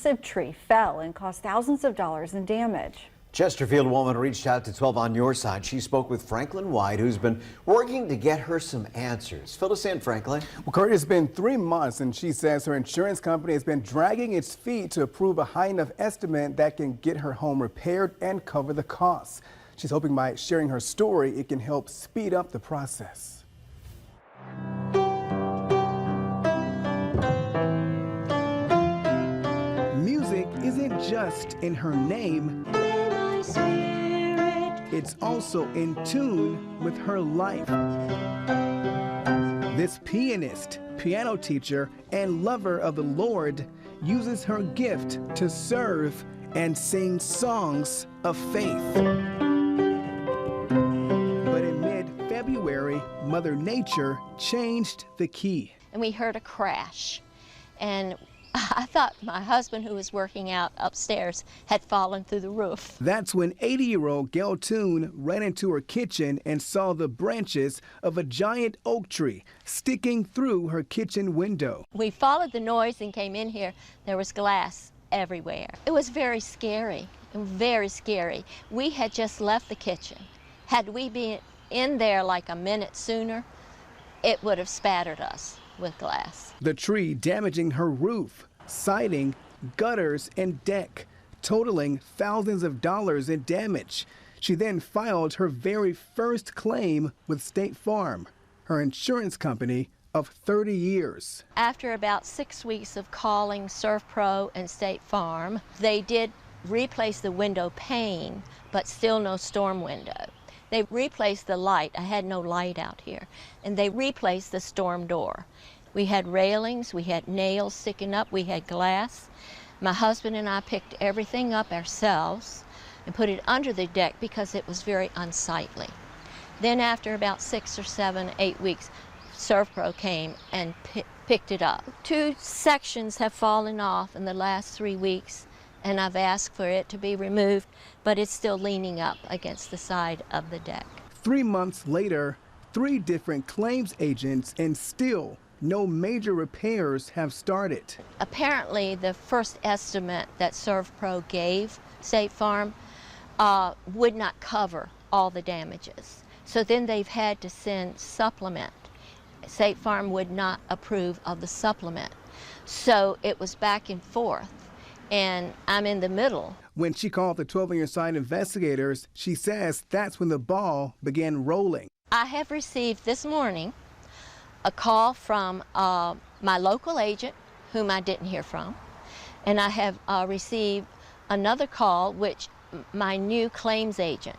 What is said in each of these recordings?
massive tree fell and caused thousands of dollars in damage. Chesterfield woman reached out to 12 on Your Side. She spoke with Franklin White, who's been working to get her some answers. Fill us in, Franklin. Well, Kurt, it's been 3 months, and she says her insurance company has been dragging its feet to approve a high enough estimate that can get her home repaired and cover the costs. She's hoping by sharing her story, it can help speed up the process. Music isn't just in her name. It's also in tune with her life. This pianist, piano teacher, and lover of the Lord uses her gift to serve and sing songs of faith. But in mid-February, Mother Nature changed the key. And we heard a crash. And I thought my husband, who was working out upstairs, had fallen through the roof. That's when 80-year-old Gail Toon ran into her kitchen and saw the branches of a giant oak tree sticking through her kitchen window. We followed the noise and came in here. There was glass everywhere. It was very scary, very scary. We had just left the kitchen. Had we been in there like a minute sooner, it would have spattered us with glass. The tree damaging her roof, siding, gutters, and deck, totaling thousands of dollars in damage. She then filed her very first claim with State Farm, her insurance company of 30 years. After about 6 weeks of calling ServPro and State Farm, they did replace the window pane, but still no storm window. They replaced the light. I had no light out here. And they replaced the storm door. We had railings, we had nails sticking up, we had glass. My husband and I picked everything up ourselves and put it under the deck because it was very unsightly. Then after about 6 or 7, 8 weeks, ServPro came and picked it up. 2 sections have fallen off in the last 3 weeks, and I've asked for it to be removed, but it's still leaning up against the side of the deck. 3 months later, 3 different claims agents, and still no major repairs have started. Apparently, the first estimate that ServPro gave State Farm would not cover all the damages. So then they've had to send supplement. State Farm would not approve of the supplement. So it was back and forth, and I'm in the middle. When she called the 12 on Your Side investigators, she says that's when the ball began rolling. I have received this morning a call from my local agent, whom I didn't hear from, and I have received another call, which my new claims agent,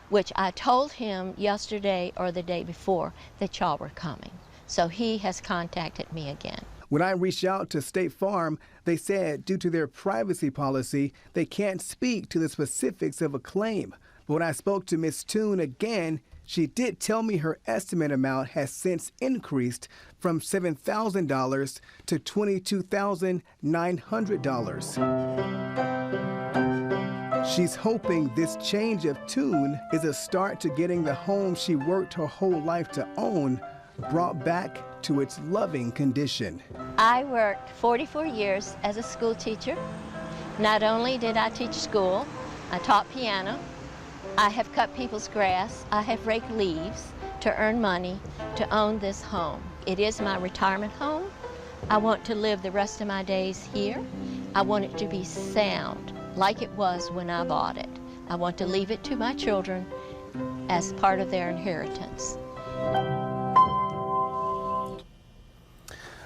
which I told him yesterday or the day before that y'all were coming. So he has contacted me again. When I reached out to State Farm, they said due to their privacy policy, they can't speak to the specifics of a claim. But when I spoke to Ms. Toon again, she did tell me her estimate amount has since increased from $7,000 to $22,900. She's hoping this change of tune is a start to getting the home she worked her whole life to own brought back to its loving condition. I worked 44 years as a school teacher. Not only did I teach school, I taught piano. I have cut people's grass. I have raked leaves to earn money to own this home. It is my retirement home. I want to live the rest of my days here. I want it to be sound, like it was when I bought it. I want to leave it to my children as part of their inheritance.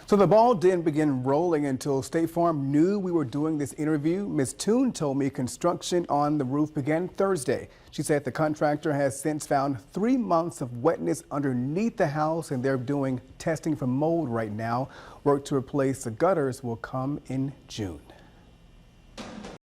So the ball didn't begin rolling until State Farm knew we were doing this interview. Ms. Toon told me construction on the roof began Thursday. She said the contractor has since found 3 months of wetness underneath the house, and they're doing testing for mold right now. Work to replace the gutters will come in June.